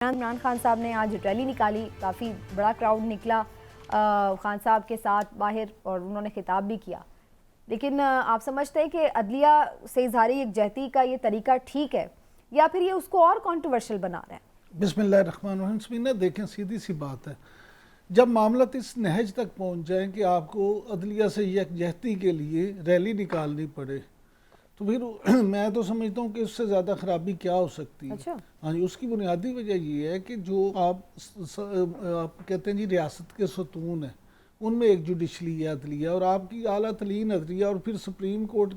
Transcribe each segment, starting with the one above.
इमरान खान साहब ने आज रैली निकाली, काफ़ी बड़ा क्राउड निकला खान साहब के साथ बाहर और उन्होंने खिताब भी किया। लेकिन आप समझते हैं कि अदलिया से इज़हारी यकजहती का ये तरीका ठीक है या फिर ये उसको और कंट्रोवर्शियल बना रहा है? बिस्मिल्लाहिर्रहमानिर्रहीम। देखें, सीधी सी बात है, जब मामला इस नहज तक पहुंच जाए कि आपको अदलिया से यकजहती के लिए रैली निकालनी पड़े, तो फिर मैं तो समझता हूँ कि उससे ज़्यादा ख़राबी क्या हो सकती है। अच्छा। हाँ जी, उसकी बुनियादी वजह ये है कि जो आप कहते हैं जी रियासत के सतून हैं, उनमें एक जुडिशली है अदलिया, और आपकी आला तरीन अदलिया और फिर सुप्रीम कोर्ट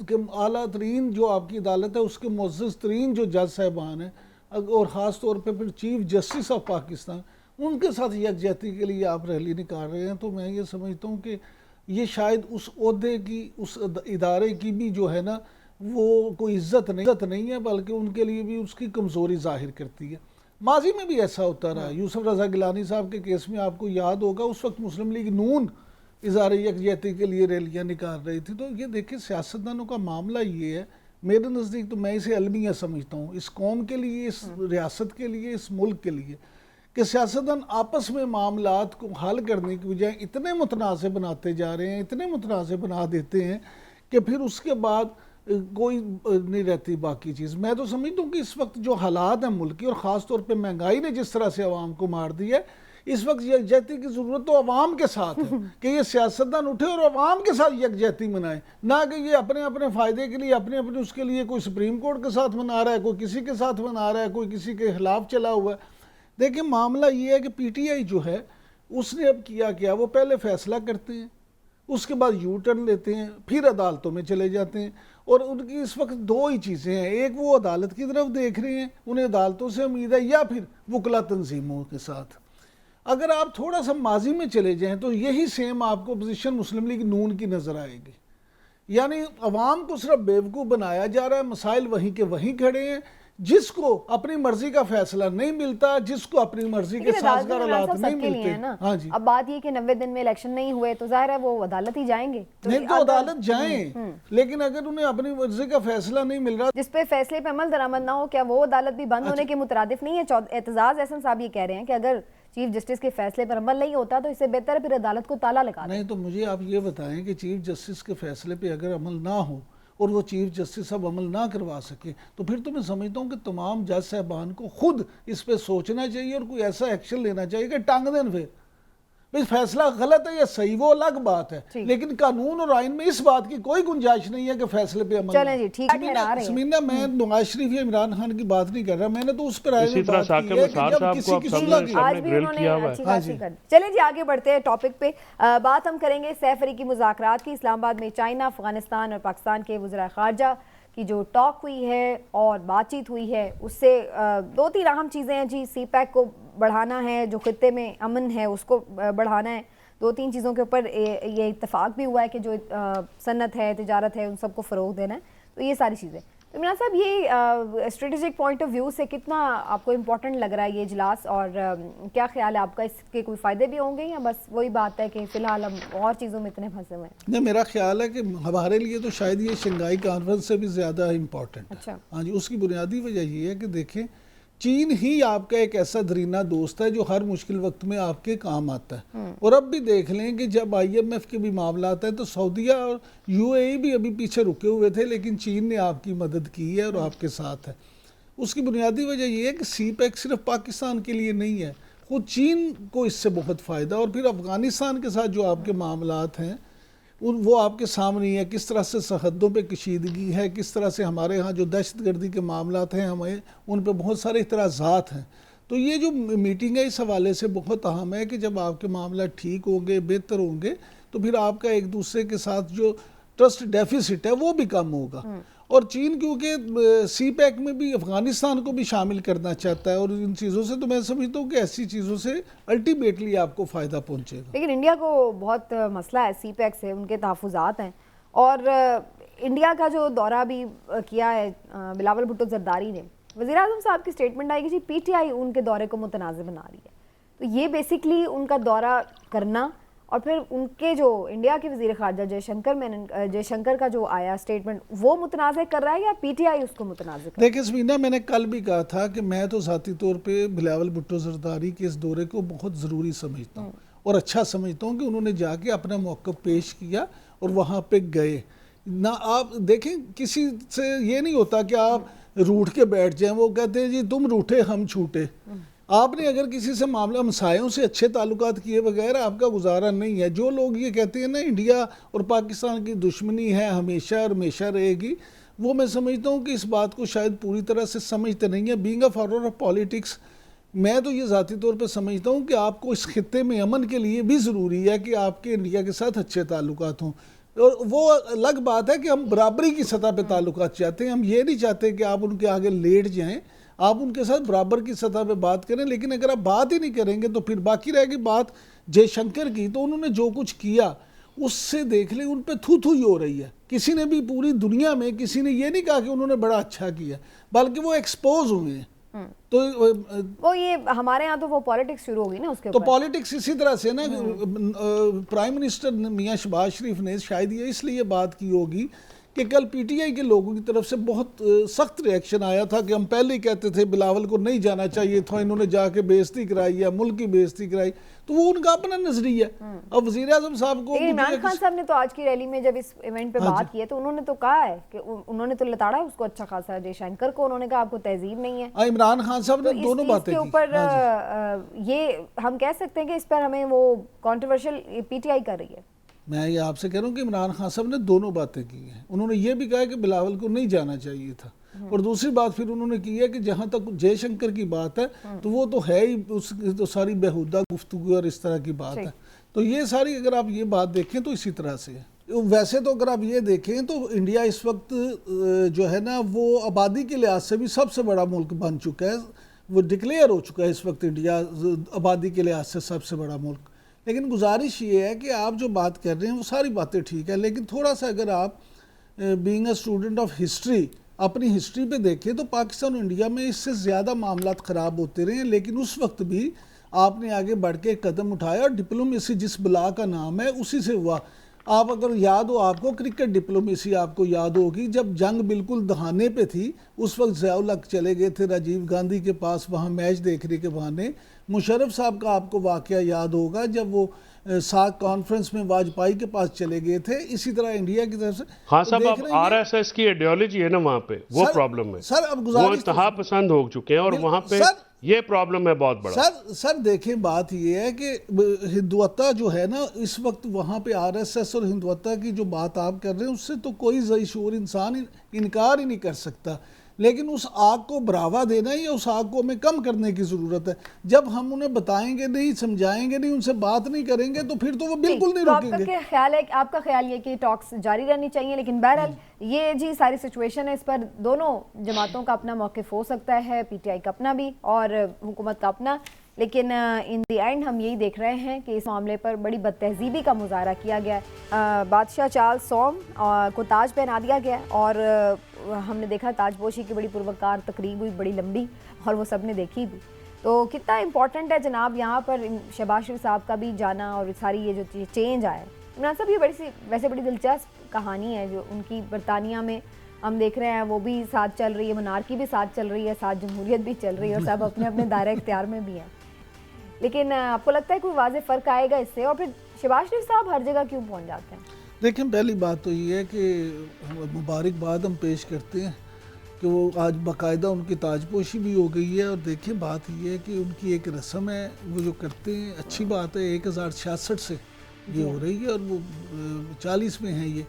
के आला तरीन जो आपकी अदालत है उसके मुअज़्ज़ज़ तरीन जो जज साहिबान हैं, और ख़ास तौर पर फिर चीफ जस्टिस ऑफ पाकिस्तान, उनके साथ यकजहती के लिए आप रैली निकाल रहे हैं। तो मैं ये समझता हूँ कि ये शायद उस ओहदे की, उस इदारे की भी जो है ना, वो कोई इज्जत नहीं है, बल्कि उनके लिए भी उसकी कमज़ोरी जाहिर करती है। माजी में भी ऐसा होता रहा। यूसुफ रज़ा गिलानी साहब के केस में आपको याद होगा, उस वक्त मुस्लिम लीग नून इज़हारे यकजहती के लिए रैलियाँ निकाल रही थी। तो ये देखिए, सियासतदानों का मामला ये है, मेरे नज़दीक तो मैं इसे अलमिया समझता हूँ, इस कौम के लिए, इस रियासत के लिए, इस मुल्क के लिए, कि सियासतदान आपस में मामलात को हल करने की बजाय इतने मुतनाज़ बनाते जा रहे हैं, इतने मुतनाज़ बना देते हैं कि फिर उसके बाद कोई नहीं रहती बाकी चीज़। मैं तो समझता हूँ कि इस वक्त जो हालात हैं मुल्क की, और ख़ास तौर पे महंगाई ने जिस तरह से अवाम को मार दी है, इस वक्त यकजहती की ज़रूरत तो अवाम के साथ है कि ये सियासतदान उठे और अवाम के साथ यकजहती मनाए, ना कि ये अपने अपने फ़ायदे के लिए, अपने अपने उसके लिए, कोई सुप्रीम कोर्ट के साथ मना रहा है, कोई किसी के साथ मना रहा है, कोई किसी के खिलाफ चला हुआ है। देखिए, मामला ये है कि पीटीआई जो है उसने अब किया क्या, वो पहले फैसला करते हैं, उसके बाद यू टर्न लेते हैं, फिर अदालतों में चले जाते हैं, और उनकी इस वक्त दो ही चीज़ें हैं, एक वो अदालत की तरफ देख रहे हैं, उन्हें अदालतों से उम्मीद है, या फिर वकला तंजीमों के साथ। अगर आप थोड़ा सा माजी में चले जाएं तो यही सेम आपको पोजीशन मुस्लिम लीग नून की नज़र आएगी। यानी अवाम को सिर्फ बेवकूफ़ बनाया जा रहा है, मसाइल वहीं के वहीं खड़े हैं, जिसको अपनी मर्जी का फैसला नहीं मिलता, जिसको अपनी मर्जी के साजगार हालात नहीं मिलते। हाँ जी। अब बात ये कि 90 दिन में इलेक्शन नहीं हुए तो जाहिर है वो अदालत ही जाएंगे। तो नहीं तो अदालत जाएं, लेकिन अगर उन्हें अपनी मर्जी का फैसला नहीं मिल रहा, जिसपे फैसले पे अमल दरामद ना हो, क्या वो अदालत भी बंद होने के मुतरादिफ नहीं है? एतजाज एहसन साहब ये कह रहे हैं कि अगर चीफ जस्टिस के फैसले पर अमल नहीं होता तो इससे बेहतर है फिर अदालत को ताला लगा। नहीं तो मुझे आप ये बताएं कि चीफ जस्टिस के फैसले पे अगर अमल ना हो और वो चीफ जस्टिस अब अमल ना करवा सके, तो फिर तो मैं समझता हूँ कि तमाम जज साहबान को खुद इस पे सोचना चाहिए और कोई ऐसा एक्शन लेना चाहिए कि टांग दें। फिर फैसला गलत है या सही वो अलग बात है, लेकिन कानून और आइन में इस बात की कोई गुंजाइश नहीं है कि फैसले पे अमल। चलें जी, ठीक है। समीना, मैं नवाज शरीफ या इमरान खान की बात नहीं कर रहा, मैंने तो उस पर बात की है कि जब किसी की सुलह की। आज भी उन्होंने अच्छी खासी कर। चलें जी, आगे बढ़ते हैं टॉपिक पे। बात हम करेंगे सैफ अली की मुज़ाकरात की। इस्लामाबाद में चाइना, अफगानिस्तान और पाकिस्तान के वज़ीर ख़ारजा की जो टॉक हुई है और बातचीत हुई है, उससे दो तीन अहम चीज़ें हैं जी। CPEC को बढ़ाना है, जो खित्ते में अमन है उसको बढ़ाना है। दो तीन चीज़ों के ऊपर ये इत्तेफाक भी हुआ है कि जो सनत है, तिजारत है, उन सबको फ़रोग देना है। तो ये सारी चीज़ें, तो इमरान साहब, ये स्ट्रेटेजिक पॉइंट ऑफ व्यू से कितना आपको इम्पोर्टेंट लग रहा है ये इजलास, और क्या ख्याल है आपका, इसके कोई फ़ायदे भी होंगे या बस वही बात है कि फ़िलहाल हम और चीज़ों में इतने फंसे हुए हैं? नहीं, मेरा ख्याल है कि हमारे लिए तो शायद ये शंघाई कॉन्फ्रेंस से भी ज़्यादा इम्पोर्टेंट है। अच्छा। हाँ जी, उसकी बुनियादी वजह ये है कि देखें, चीन ही आपका एक ऐसा दरीना दोस्त है जो हर मुश्किल वक्त में आपके काम आता है। और अब भी देख लें कि जब IMF के भी मामला आता है तो सऊदीया और UAE भी अभी पीछे रुके हुए थे, लेकिन चीन ने आपकी मदद की है और आपके साथ है। उसकी बुनियादी वजह यह है कि CPEC सिर्फ पाकिस्तान के लिए नहीं है, खुद चीन को इससे बहुत फ़ायदा। और फिर अफ़गानिस्तान के साथ जो आपके मामलात हैं वो आपके सामने है, किस तरह से सरहदों पे कशीदगी है, किस तरह से हमारे यहाँ जो दहशतगर्दी के मामलात हैं, हमें उन पे बहुत सारे इतराज़ात हैं। तो ये जो मीटिंग है इस हवाले से बहुत अहम है कि जब आपके मामला ठीक होंगे, बेहतर होंगे, तो फिर आपका एक दूसरे के साथ जो ट्रस्ट डेफिसिट है वो भी कम होगा। और चीन क्योंकि CPEC में भी अफगानिस्तान को भी शामिल करना चाहता है, और इन चीज़ों से तो मैं समझता हूँ कि ऐसी चीज़ों से अल्टीमेटली आपको फ़ायदा पहुँचेगा। लेकिन इंडिया को बहुत मसला है CPEC से, उनके तहफ़्फ़ुज़ात हैं। और इंडिया का जो दौरा भी किया है बिलावल भुट्टो जरदारी ने, वज़ीर आज़म साहब की स्टेटमेंट आई कि जी PTI उनके दौरे को मुतनाज़ बना रही है। तो ये बेसिकली उनका दौरा करना और फिर उनके जो इंडिया के वज़ीर ख़ारजा जयशंकर का जो आया स्टेटमेंट, वो मुतनाज़ कर रहा है या पीटीआई उसको मुतनाज़ कर रहा है? देखिए समीना, मैंने कल भी कहा था कि मैं तो ज़ाती तौर पे बिलावल भुट्टो ज़रदारी के इस दौरे को बहुत ज़रूरी समझता हूँ और अच्छा समझता हूँ कि उन्होंने जाके अपना मौक़िफ़ पेश किया और वहाँ पे गए ना। आप देखें, किसी से ये नहीं होता कि आप रूठ के बैठ जाएं। वो कहते हैं जी तुम रूठे हम छूटे। आपने अगर किसी से मामला हमसायों से अच्छे ताल्लुकात किए बगैर आपका गुजारा नहीं है। जो लोग ये कहते हैं ना इंडिया और पाकिस्तान की दुश्मनी है हमेशा और हमेशा रहेगी, वो मैं समझता हूँ कि इस बात को शायद पूरी तरह से समझते नहीं है। Being a follower of politics, मैं तो ये ज़ाती तौर पे समझता हूँ कि आपको इस खित्ते में अमन के लिए भी ज़रूरी है कि आपके इंडिया के साथ अच्छे ताल्लुकात हों। और वो अलग बात है कि हम बराबरी की सतह पे ताल्लुकात चाहते हैं। हम ये नहीं चाहते कि आप उनके आगे लेट जाएं, आप उनके साथ बराबर की सतह पे बात करें। लेकिन अगर आप बात ही नहीं करेंगे तो फिर बाकी रहेगी बात जयशंकर की। तो उन्होंने जो कुछ किया उससे देख ले उन पर थू थू ही हो रही है। किसी ने भी पूरी दुनिया में किसी ने ये नहीं कहा कि उन्होंने बड़ा अच्छा किया, बल्कि वो एक्सपोज हुए हैं। तो वो ये हमारे यहाँ तो वो पॉलिटिक्स शुरू होगी ना उसके तो ऊपर। पॉलिटिक्स इसी तरह से ना, प्राइम मिनिस्टर मियां शहबाज शरीफ ने शायद ये इसलिए बात की होगी कि कल पीटीआई के लोगों की तरफ से बहुत सख्त रिएक्शन आया था कि हम पहले ही कहते थे बिलावल को नहीं जाना चाहिए था, इन्होंने जाके बेइज्जती कराई है, मुल्क की बेइज्जती कराई। तो वो उनका अपना नजरिया। अब वज़ीर आज़म साहब को, इमरान खान साहब ने तो आज की रैली में जब इस इवेंट पे बात की है तो उन्होंने तो कहा है कि उन्होंने तो लताड़ा उसको अच्छा खासा जयशंकर को। उन्होंने कहा आपको तहजीब नहीं है। इमरान खान साहब ने तो दोनों बातें के ऊपर ये हम कह सकते हैं कि इस पर हमें वो कंट्रोवर्शियल पीटीआई कर रही है। मैं ये आपसे कह रहा हूँ कि इमरान खान साहब ने दोनों बातें की हैं। उन्होंने ये भी कहा कि बिलावल को नहीं जाना चाहिए था, और दूसरी बात फिर उन्होंने की है कि जहाँ तक जयशंकर की बात है तो वो तो है ही, उसकी तो सारी बेहुदा गुफ्तगू और इस तरह की बात है। तो ये सारी अगर आप ये बात देखें तो इसी तरह से है। वैसे तो अगर आप ये देखें तो इंडिया इस वक्त जो है ना वो आबादी के लिहाज से भी सबसे बड़ा मुल्क बन चुका है। वो डिक्लेयर हो चुका है इस वक्त इंडिया आबादी के लिहाज से सबसे बड़ा मुल्क। लेकिन गुजारिश ये है कि आप जो बात कर रहे हैं वो सारी बातें ठीक है, लेकिन थोड़ा सा अगर आप being a student of history अपनी हिस्ट्री पे देखें तो पाकिस्तान और इंडिया में इससे ज़्यादा मामलात ख़राब होते रहे हैं। लेकिन उस वक्त भी आपने आगे बढ़ के कदम उठाया और डिप्लोमेसी जिस बला का नाम है उसी से हुआ। आप अगर याद हो आपको क्रिकेट डिप्लोमेसी आपको याद होगी, जब जंग बिल्कुल दहाने पे थी उस वक्त ज़ियाउल हक चले गए थे राजीव गांधी के पास वहाँ मैच देखने के बहाने। मुशर्रफ साहब का आपको वाक़या याद होगा जब वो साक कॉन्फ्रेंस में वाजपेयी के पास चले गए थे। इसी तरह इंडिया की तरफ से हाँ साहब, अब आरएसएस की आइडियोलॉजी है ना वहाँ पे, वो प्रॉब्लम है सर। अब वो इंतहा पसंद हो चुके हैं और वहाँ पे ये प्रॉब्लम है बहुत बड़ा। सर देखें, बात ये है कि हिंदुत्व जो है ना इस वक्त वहाँ पे आरएसएस और हिंदुत्व की जो बात आप कर रहे हैं उससे तो कोई ज़ईशूर इंसान इनकार ही नहीं कर सकता। लेकिन उस आग को बढ़ावा देना या उस आग को हमें कम करने की ज़रूरत है। जब हम उन्हें बताएंगे नहीं, समझाएंगे नहीं, उनसे बात नहीं करेंगे तो फिर तो वो बिल्कुल नहीं रुकेंगे। आपका ख्याल है कि टॉक्स जारी रहनी चाहिए, लेकिन बहरहाल ये जी सारी सिचुएशन है, इस पर दोनों जमातों का अपना मौक़िफ़ हो सकता है, पीटीआई का अपना भी और हुकूमत का अपना। लेकिन इन द एंड हम यही देख रहे हैं कि इस मामले पर बड़ी बदतहजीबी का मुजाहरा किया गया है। बादशाह चार्ल्स सौम को ताज पहना दिया गया और हमने देखा ताजपोशी की बड़ी पुरवकार तकरीब हुई, बड़ी लंबी, और वो सब ने देखी भी। तो कितना इम्पोर्टेंट है जनाब यहाँ पर शहबाज शरीफ साहब का भी जाना और सारी ये जो चेंज आया है। इमरान साहब ये वैसे बड़ी दिलचस्प कहानी है जो उनकी बरतानिया में हम देख रहे हैं, वो भी साथ चल रही है, मोनार्की भी साथ चल रही है, साथ जमहूरियत भी चल रही है और सब अपने अपने दायरे इख्तियार में भी हैं। लेकिन आपको लगता है कोई वाज़ेह फ़र्क आएगा इससे? और फिर शहबाज शरीफ साहब हर जगह क्यों पहुंच जाते हैं? देखें, पहली बात तो ये है कि मुबारकबाद हम पेश करते हैं कि वो आज बाकायदा उनकी ताजपोशी भी हो गई है। और देखिए बात ये है कि उनकी एक रस्म है वो जो करते हैं, अच्छी बात है। 1066 से ये हो रही है और वो 40 में है ये,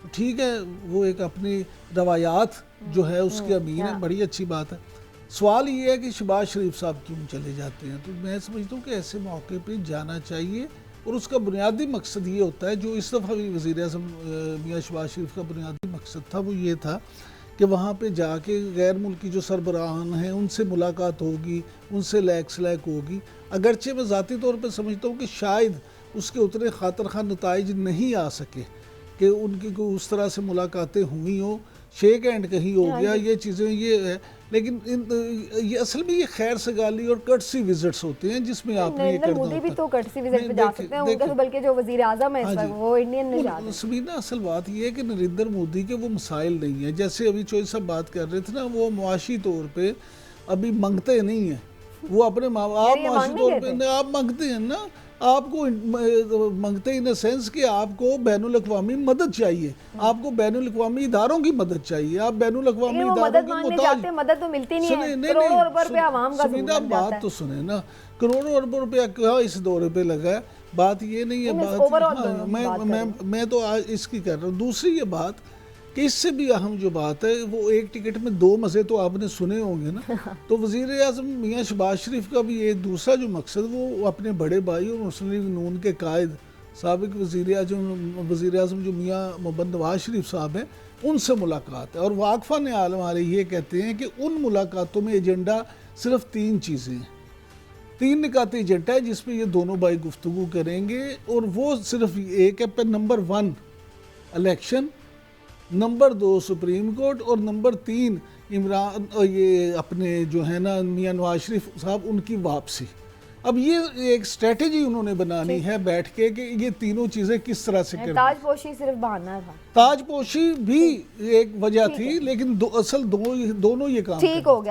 तो ठीक है, वो एक अपनी रवायात जो है उसके अमीन है, बड़ी अच्छी बात है। सवाल ये है कि शहबाज शरीफ साहब क्यों चले जाते हैं। तो मैं समझता हूँ कि ऐसे मौके पे जाना चाहिए और उसका बुनियादी मकसद ये होता है, जो इस दफ़ा भी वज़ीर-ए-आज़म मियां शहबाज शरीफ का बुनियादी मकसद था वो ये था कि वहाँ पे जाके गैर मुल्की जो सरबराहान हैं उनसे मुलाकात होगी, उनसे लैक सलैक होगी। अगरचे मैं ज़ाती तौर पर समझता हूँ कि शायद उसके उतने खातर खा नताइज नहीं आ सके कि उनकी कोई उस तरह से मुलाकातें हुई हो, शेक हैंड कहीं हो गया, ये चीज़ें ये है। लेकिन ये असल में ये खैर सगाली और कर्टसी विजिट्स होते हैं जिसमें आपने ये नरेंद्र मोदी भी तो कर्टसी विजिट पे जा सकते हैं, उनका तो बल्कि जो वजीर आज़म है इस वक्त वो इंडियन में जाते हैं। सबीना असल बात ये है कि नरेंद्र मोदी के वो मसाइल नहीं है, जैसे अभी चोई साहब बात कर रहे थे ना, वो मुआशी तौर पे अभी मांगते नहीं है, वो अपने आप मुआशी तौर पे आप मांगते हैं ना, आपको मांगते इन द सेंस कि आपको बैनुल अक़वामी मदद चाहिए, आपको बैनुल अक़वामी इदारों की मदद चाहिए, आप बैनुल अक़वामी इदारों की मुताबिक मदद तो मिलती नहीं है, करोड़ों अरब रुपया आवाम का सुनिए बात तो सुने ना, करोड़ों अरब रुपया क्या इस दौरे पे लगा है, बात ये नहीं है, बात मैं तो आज इसकी कर रहा हूँ। दूसरी ये बात कि इससे भी अहम जो बात है, वो एक टिकट में दो मज़े तो आपने सुने होंगे ना, तो वज़ीर आज़म मियाँ शहबाज शरीफ का भी ये दूसरा जो मकसद वो अपने बड़े भाई और मुस्लिम लीग नून के कायद साबिक़ वज़ीर आज़म जो मियाँ मोहम्मद नवाज शरीफ साहब हैं उनसे मुलाकात है। और वाकफ़ान आलम हमारे ये कहते हैं कि उन मुलाकातों में एजेंडा सिर्फ 3 चीज़ें हैं, 3 निकाती एजेंडा है जिसमें ये दोनों भाई गुफ्तगू करेंगे, और वो सिर्फ एक है पे number 1 election, number 2 supreme court, और नंबर 3 इमरान ये अपने जो है ना मियाँ नवाज शरीफ साहब उनकी वापसी। अब ये एक स्ट्रेटेजी उन्होंने बनानी है बैठ के कि ये तीनों चीज़ें किस तरह से करनी। ताजपोशी सिर्फ बहाना था, ताजपोशी भी एक वजह थी, लेकिन दोनों ये काम ठीक हो गया।